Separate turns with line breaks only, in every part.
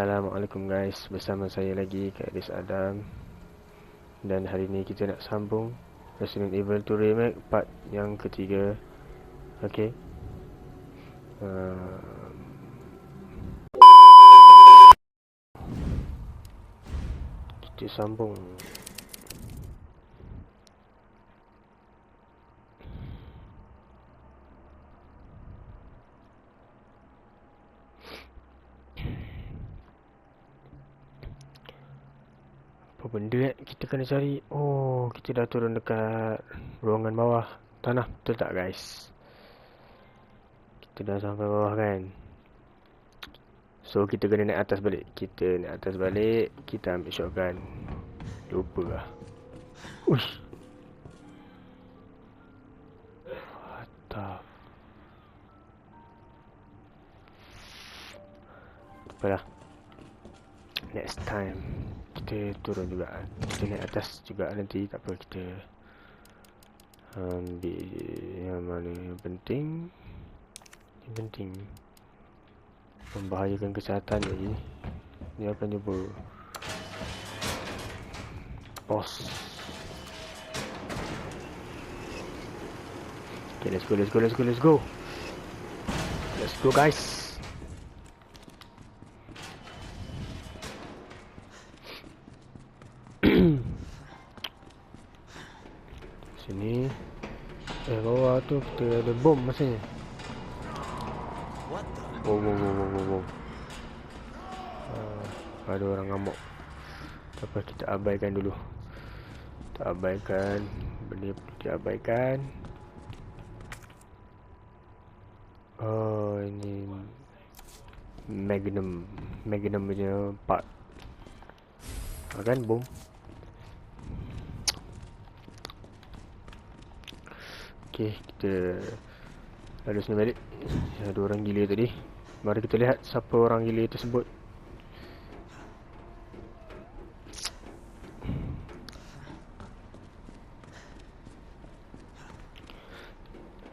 Assalamualaikum guys, bersama saya lagi Kak Aris Adam. Dan hari ni kita nak sambung Resident Evil 2 Remake part yang ketiga. Okay, kita sambung. Apa benda kita kena cari? Oh, kita dah turun dekat ruangan bawah tanah, betul tak guys? Kita dah sampai bawah kan? So kita kena naik atas balik. Kita naik atas balik, kita ambil shotgun. Lupa lah. Uish. What the... Apalah, next time kita turun juga. Kita naik atas juga nanti. Tak apa, kita ambil yang mana yang penting. Yang penting membahayakan kesihatan lagi. Ni akan cuba boss. Okay, let's go, let's go, let's go, let's go. Let's go guys. Sini. Bawah tu kita ada bom masanya. Wow, wow, wow, wow, wow, wow. Ada orang ngamuk. Tak apa, kita abaikan dulu. Kita abaikan. Benda perlu diabaikan. Oh, ini Magnum. Magnum punya part. Kan bom. Okay, kita harusnya balik. Ada orang gila tadi. Mari kita lihat siapa orang gila tersebut.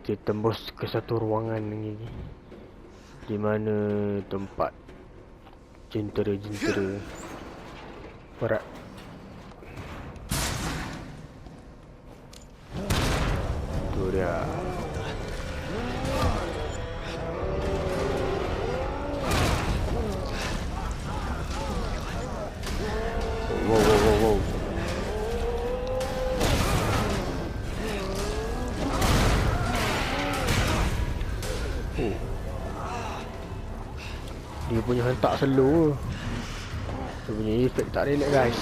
Kita tembus ke satu ruangan lagi, di mana tempat jentera-jentera berat. Tu dia. Wow, wow, wow, wow. Oh. Dia punya hentak slow. Dia punya efek tak relax guys.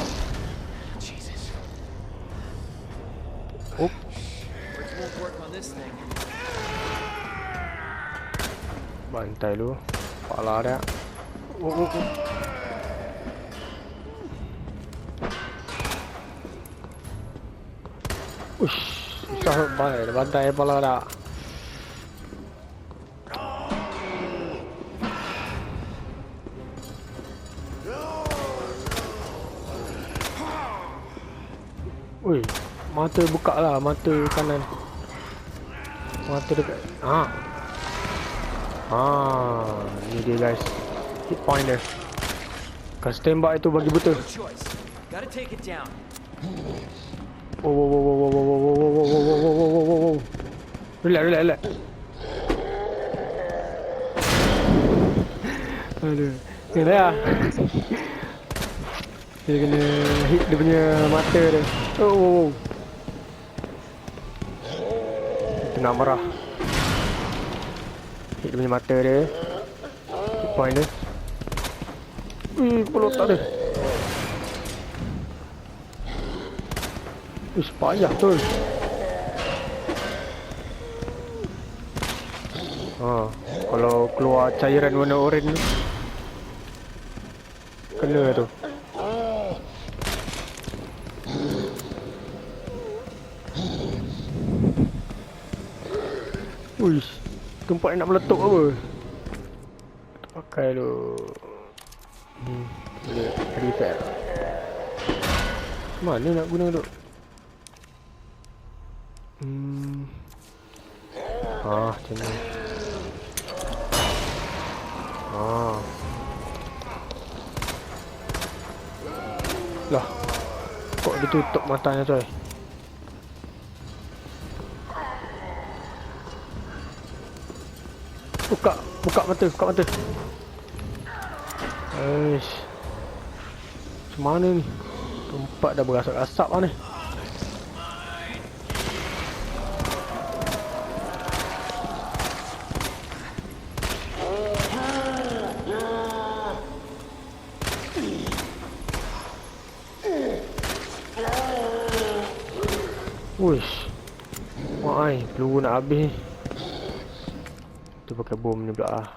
Oh. Bantai lu. Kepala dia. Oh, oh, oh. Uish, susah bantai kepala dah. Ui, mata buka lah, mata kanan. Mata dekat. Ni dia guys. Hit point dia. Kas tembak itu bagi buta. Wow, wow, wow, wow, wow, wow, wow, wow, wow, wow, wow, wow, wow, wow. Relax, relax, relax. Aduh, kena lah. Dia kena hit dia punya mata dia. Oh, wow, wow. Dia tengah marah. Hit dia punya mata dia. Hit point dia. Kepala otak dia. Ish, payah tu. Kalau keluar cairan warna oranye tu, kena tu. Uish, tempat nak meletup apa? Pakai tu. Boleh reset. Mana nak guna tu? Macam ni. Lah, kok dia tutup matanya coy? Buka mata. Eish. Macam mana ni? Tempat dah berasap-asap lah ni. Wish. Mak ai, peluru nak habis ni. Tu pakai bom ni pula ah.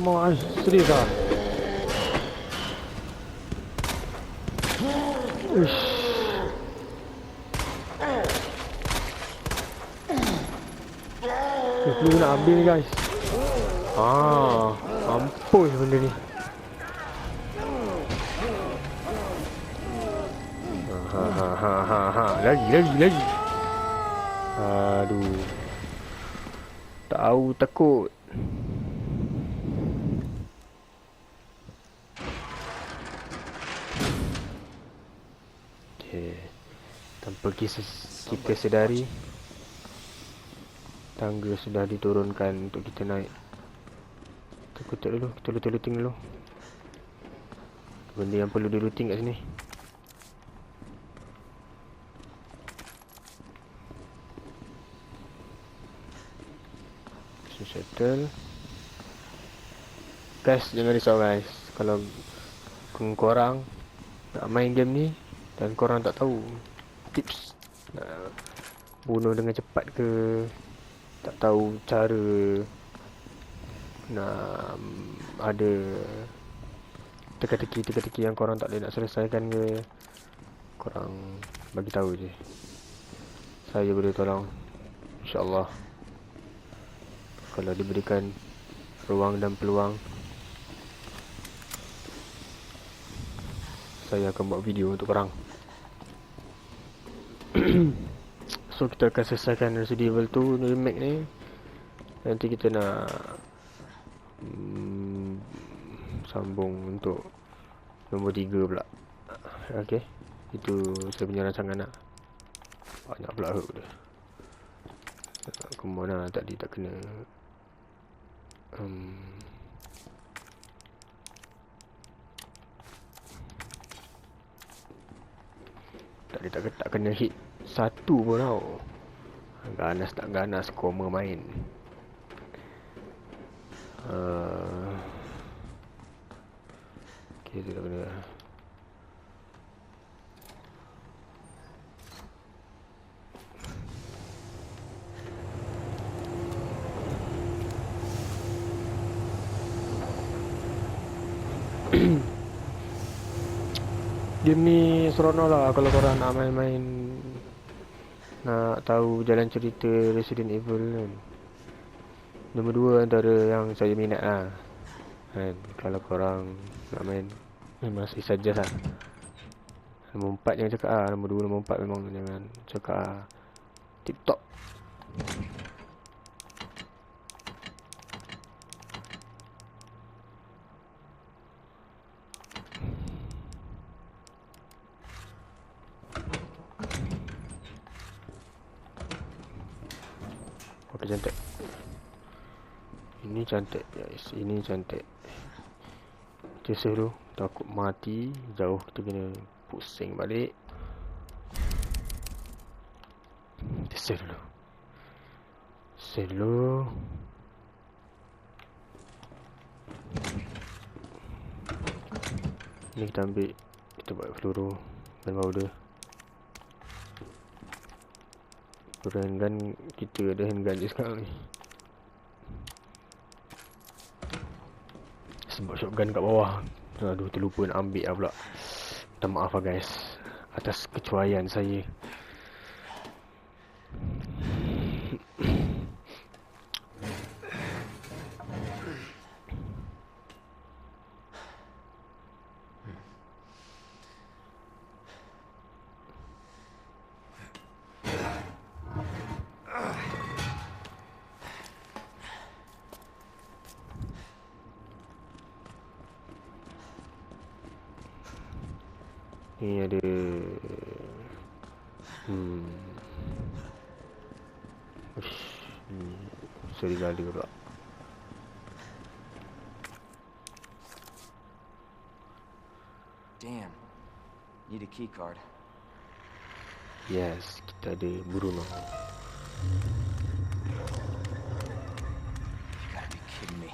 Mak ai, serius ah. Uish. Peluru nak habis ni guys. Mampus benda ni. Lagi. Aduh. Tahu takut. Okay. Tanpa kita sedari, tangga sudah diturunkan untuk kita naik. Kita kutuk dulu, kita looting dulu. Benda yang perlu di-looting kat sini. So, settle. Guys, jangan risau guys. Kalau korang nak main game ni dan korang tak tahu tips nak bunuh dengan cepat ke, tak tahu cara nak ada teka-teki yang korang tak boleh nak selesaikan ke, korang bagi tahu je. Saya boleh tolong, insya-Allah. Kalau diberikan ruang dan peluang, saya akan buat video untuk korang. So kita akan selesaikan Resident Evil 2 remake ni. Nanti kita nak sambung untuk nombor 3 pula. Okay, itu saya punya rancangan lah. Banyak pula hook dia. Kemana tadi tak kena. Tadi tak kena hit satu pun tau. Ganas tak ganas koma main. Okay, tu tak kena. Game ni seronok lah kalau korang nak main-main, nak tahu jalan cerita Resident Evil kan. Nombor 2 antara yang saya minat lah kan. Kalau korang nak main, memang saya suggest lah. Nombor 4 jangan cakap lah. Nombor 2, nombor 4 memang jangan cakap lah. Tip top. Okay, cantik. Ini cantik guys, ini cantik. Cesah dulu, takut mati. Jauh kita kena pusing balik. Cesah dulu. Cesah dulu. Ni kita ambil, kita buat peluru dan powder. Handgun, kita ada handgun je sekarang ni. Sebab shotgun kat bawah. Aduh, terlupa nak ambil lah pula. Minta maaf lah guys atas kecuaian saya. Ni ada Hmm Ush, serigala pula.
Damn. Need a key card.
Yes, kita ada Bruno.
You gotta be kidding me.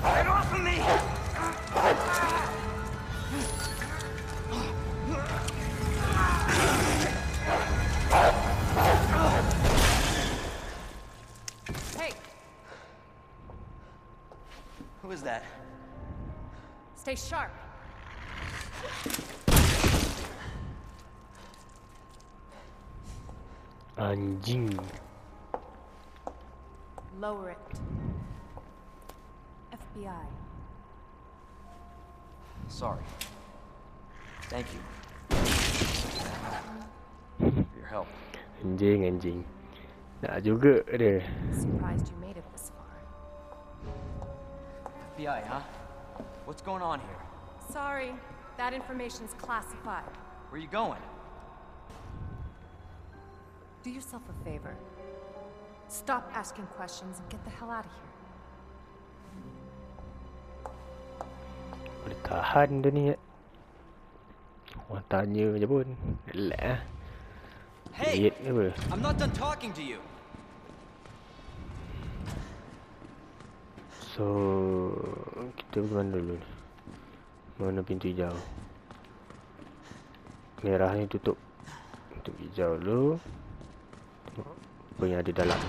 Get off of me!
Hey,
Who is that?
stay sharp.
Anjing.
Lower it. FBI.
Sorry. Thank you. For your help.
Anjing. Nak juga dia.
Surprised you made it this far.
FBI, huh? What's going on here?
Sorry, that information's classified.
Where you going?
Do yourself a favor. Stop asking questions and get the hell out of here.
Boleh tahan dia ni. Orang tanya je pun. Relax lah.
Hey!
Duit ke apa?
I'm not done talking to you.
So, kita pergi mana dulu ni? Mana pintu hijau? Merah ni tutup. Pintu hijau dulu. Tengok apa yang ada dalam.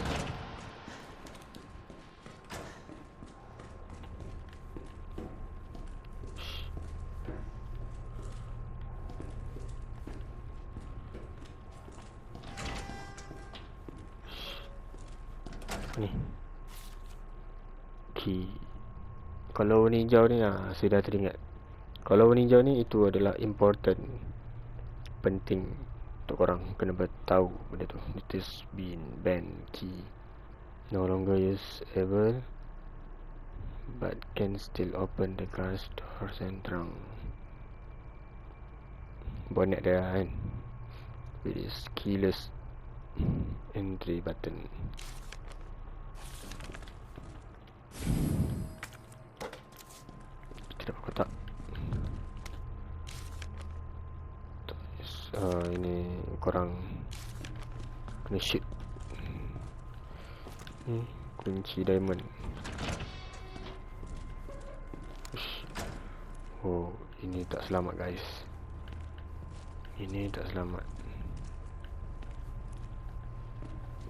Ni key. Kalau warna hijau ni saya dah teringat. Kalau warna hijau ni itu adalah important, penting untuk korang kena tahu benda tu. It has been banned. Key no longer usable but can still open the glass doors and trunk. Bonnet dia kan. It is keyless entry button. Kita dapat kotak. Ini korang kena shoot. Ni kunci diamond. Ush. Oh, ini tak selamat guys. Ini tak selamat.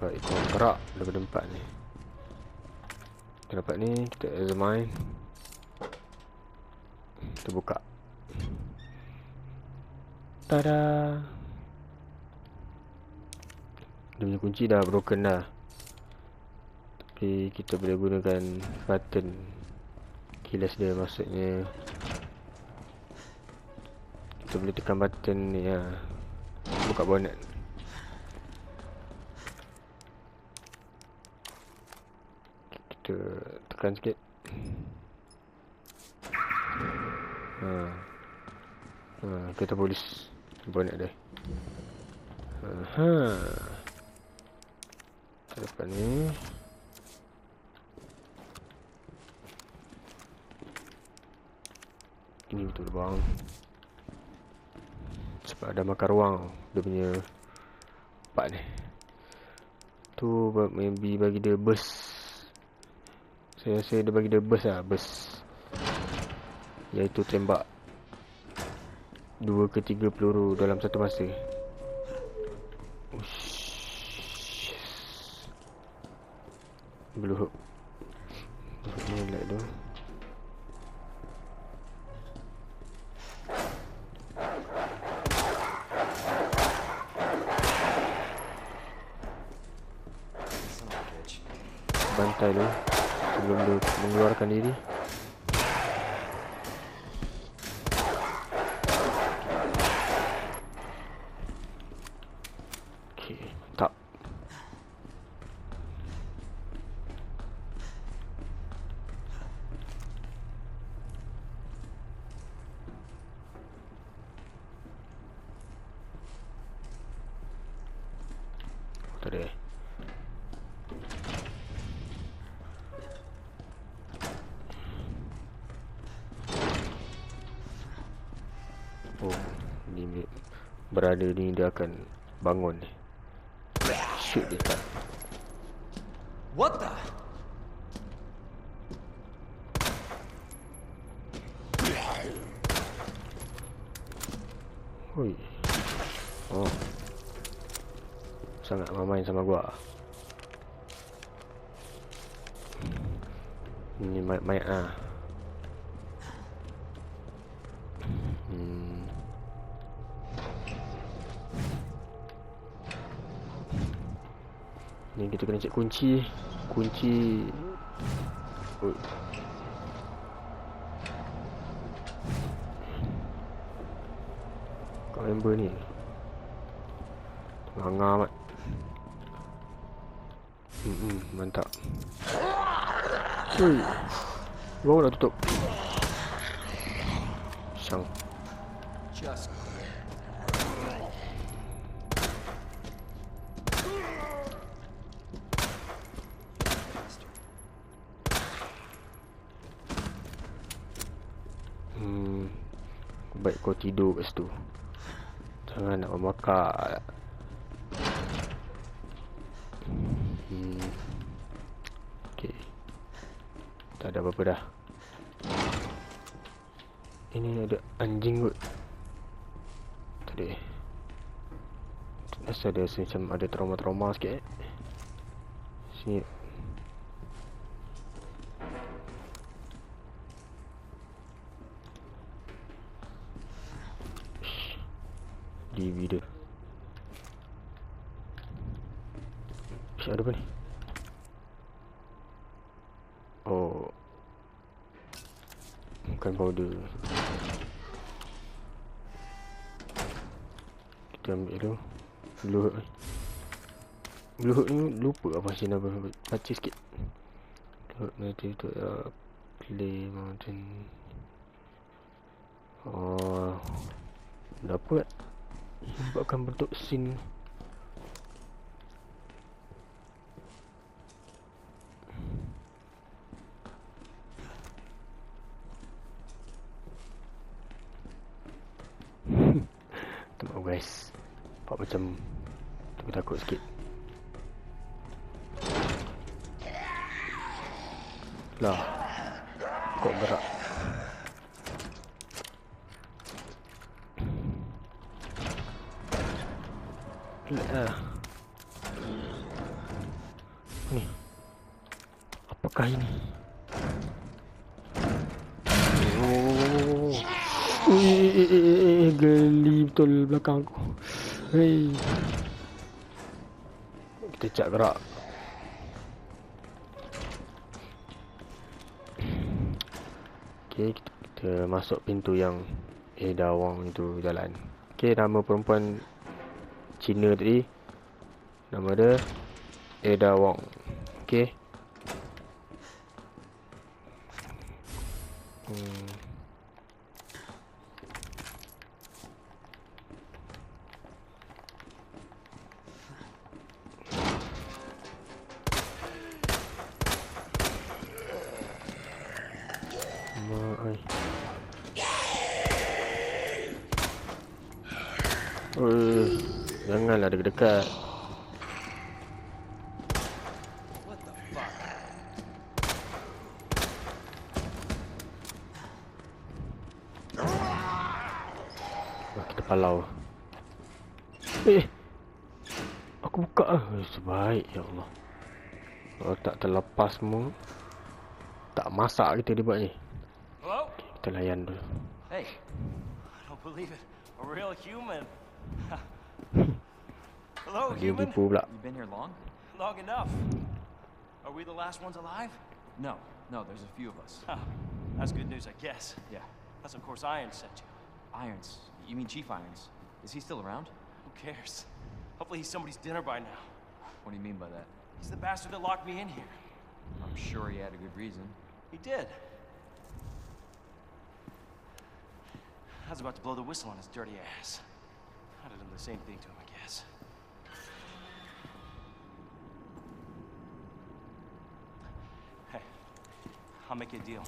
Baik, itu kerak daripada empat ni. Kita dapat ni, kita examine. Kita buka. Tada. Dia punya kunci dah broken dah. Tapi kita boleh gunakan button keyless dia, maksudnya kita boleh tekan button ni lah. Buka bonnet. Kita tekan sikit. Kita polis bonnet dia. Kita dapat ni. Ini betul bang. Sebab ada makan ruang dia punya part ni. Tu maybe bagi dia burst. Saya rasa dia bagi dia burst lah, burst. Iaitu tembak 2 ke 3 peluru dalam satu masa. Ush. Blue hook. Ni light tu. Bantai tu sebelum dia mengeluarkan diri. Okey, tak. Tadi. Oh, ni berada ni dia akan bangun ni. Shoot dia tak.
What the?
Hui. Oh. Sangat main sama gua. Ni main ah. Ni kita kena cek kunci. Kunci. Oi. Kau member ni nganga amat. Mantap. Ui. Baru dah tutup. Sang.
Just
Baik kau tidur kat situ. Jangan nak memakak. Okay. Tak ada apa-apa dah. Ini ada anjing kot. Tadi rasa dia macam ada trauma-trauma sikit Sini. DVD. Ada apa ni? Oh, bukan powder. Kita ambil dulu. Blue hook ni. Blue hook ni lupa apa sih nama. Baca sikit. Blue hook nanti tu Clay Mountain. Oh, dapat. Buatkan bentuk scene. Tengok guys. Nampak macam aku takut sikit. Lah. Kok gerak. Ni. Apakah ini? Oh. Geli betul belakang aku. Hei. Kita cak gerak. Okay, kita masuk pintu yang Ada Wong itu jalan. Okay, nama perempuan Cina tadi, nama dia Ada Wong. Okay. Janganlah dekat-dekat.
what the fuck?
Kita palau. Aku buka sebaik, ya Allah. Kalau tak terlepas semua, tak masak kita dia buat ni.
Hello?
Kita layan dulu.
Hey, I don't believe it. A real human. Hello,
Dia
human.
tipu pula.
You been here long? Long enough. Are we the last ones alive? No, there's a few of us.
That's good news, I guess.
Yeah.
That's of course Irons sent you.
Irons? You mean Chief Irons? Is he still around?
Who cares? Hopefully he's somebody's dinner by now.
What do you mean by that?
He's the bastard that locked me in here.
I'm sure he had a good reason.
He did. I was about to blow the whistle on his dirty ass. I'd have done the same thing to him, I guess. I'll make you a deal.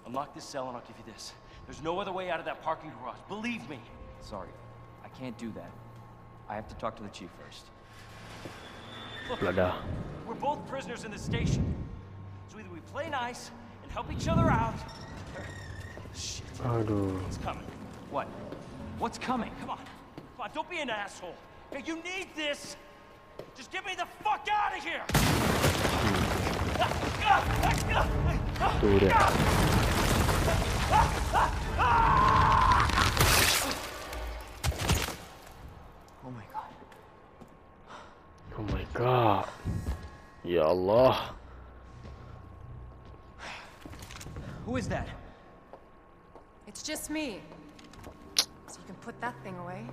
Unlock this cell and I'll give you this. There's no other way out of that parking garage. Believe me.
Sorry, I can't do that. I have to talk to the chief first.
Look,
Pula dah.
we're both prisoners in this station. So either we play nice and help each other out, or... Shit,
Aduh.
it's coming.
What? What's coming?
Come on. Come on, don't be an asshole. Hey, you need this. Just get me the fuck out of here.
Tu dia.
Oh my god.
Oh my god. Ya Allah.
Who is that?
It's just me. So you can put that thing away.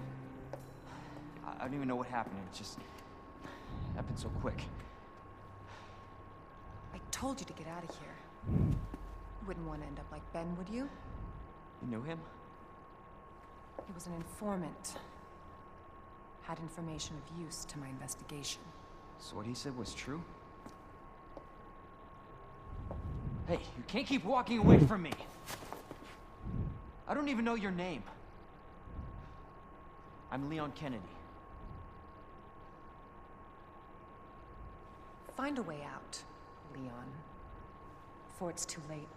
I don't even know what happened. It just happened so quick.
I told you to get out of here. You wouldn't want to end up like Ben, would you?
You knew him?
He was an informant. Had information of use to my investigation.
So what he said was true? Hey, you can't keep walking away from me. I don't even know your name. I'm Leon Kennedy.
Find a way out, Leon. Before it's too late.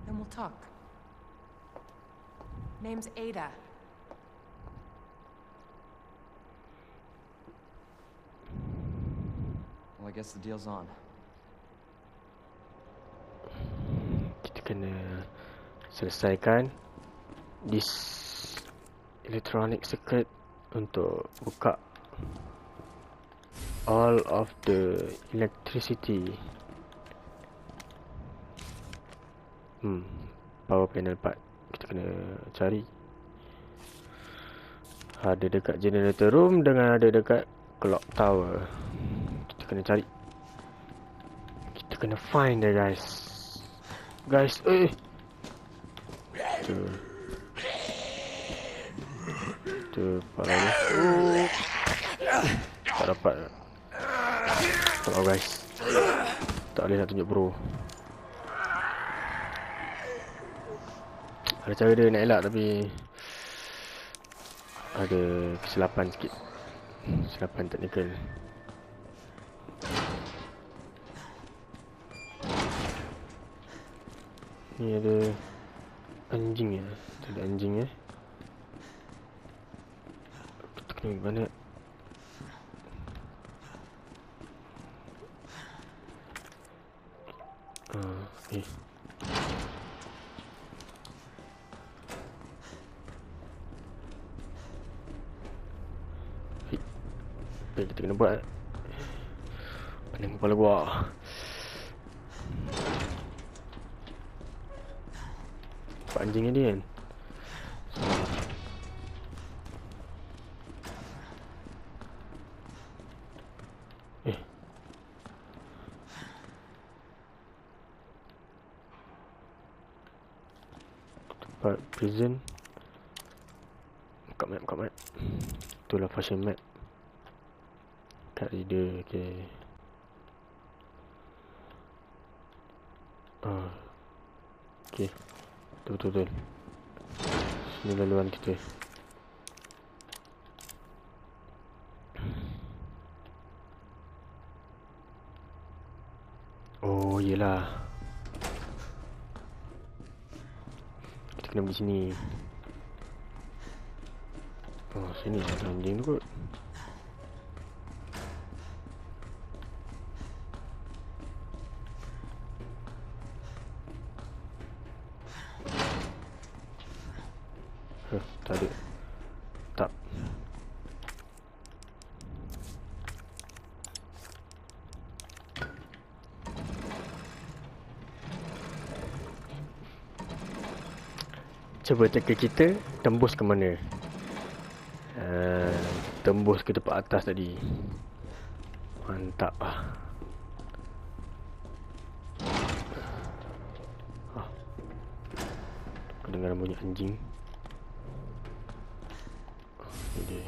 Then we'll talk. Name's Ada.
Well, I guess the deal's on.
Kita kena selesaikan this electronic circuit untuk buka all of the electricity. Power panel part kita kena cari. Ada dekat generator room dengan ada dekat clock tower. Kita kena cari. Kita kena find dia guys. Guys, tu kepala dia. Tak dapat. Tolong guys. Tak boleh nak tunjuk bro. Ada cara dia nak elak tapi ada kesilapan sikit. Kesilapan teknikal. Ni ada anjing ya. Ada anjing ya. Kita kena mana? Okay. Apa kita kena buat? Pening kepala gua. Pak anjingnya dia kan? Tempat prison. Buka map. Itulah fashion map. Kat reader, okay. Okay. Betul. Sini laluan kita. Oh, yelah. Kita kena pergi sini. Oh, sini ada anjing tu kot. Tak ada. Tak. Cuba teka kita tembus ke mana? Tembus ke tempat atas tadi. Mantap lah. Kedengaran bunyi anjing. Ini.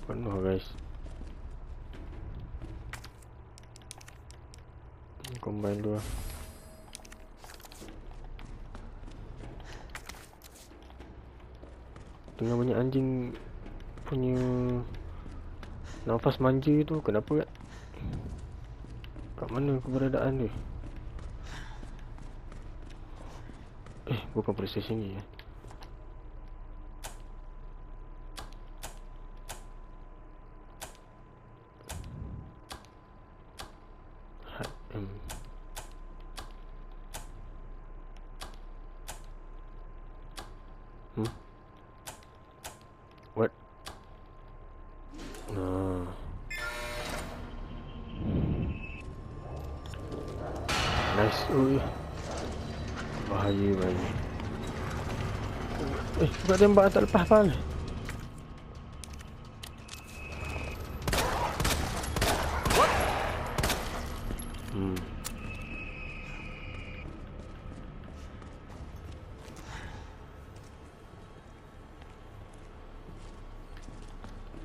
Penuh guys. Combine dua. Dengar banyak anjing punya nafas manja tu. Kenapa kat? Kat mana keberadaan dia? Bukan police station ni. What? Nice. Ui. Bahaya banget. Buat tembak tak lepas pal.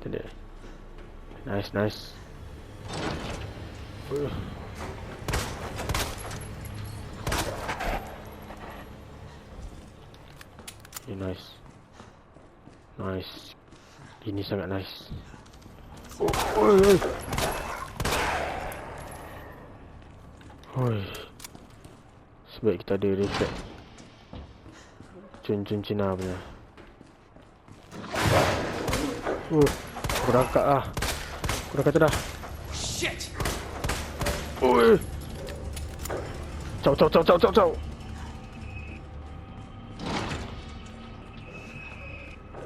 Tidak. Nice. Nice. Ini sangat nice. Sebab kita ada reflect cun Cina punya. Berangkat lah. Berangkat dah.
Shit!
Caw.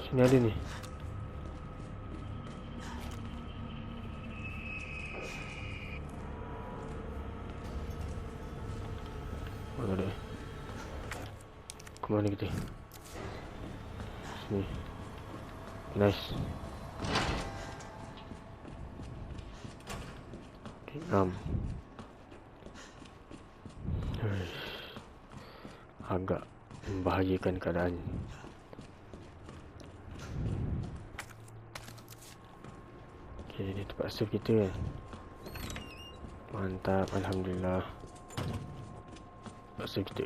Sini ada ni. Mana dia? Kemana kita? Sini. Nice. Okay, agak membahayakan keadaan. Okay, ni tempat save kita kan. Mantap, alhamdulillah. Tempat save kita.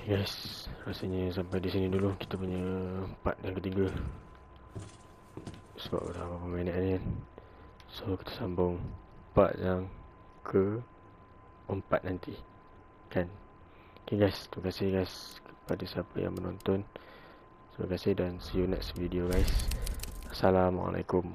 Guys, rasanya sampai di sini dulu kita punya part yang ketiga. Sebab dah berapa minit ni kan. So kita sambung part yang ke-4 nanti kan. Okay guys, terima kasih guys kepada siapa yang menonton. Terima kasih dan see you next video guys. Assalamualaikum.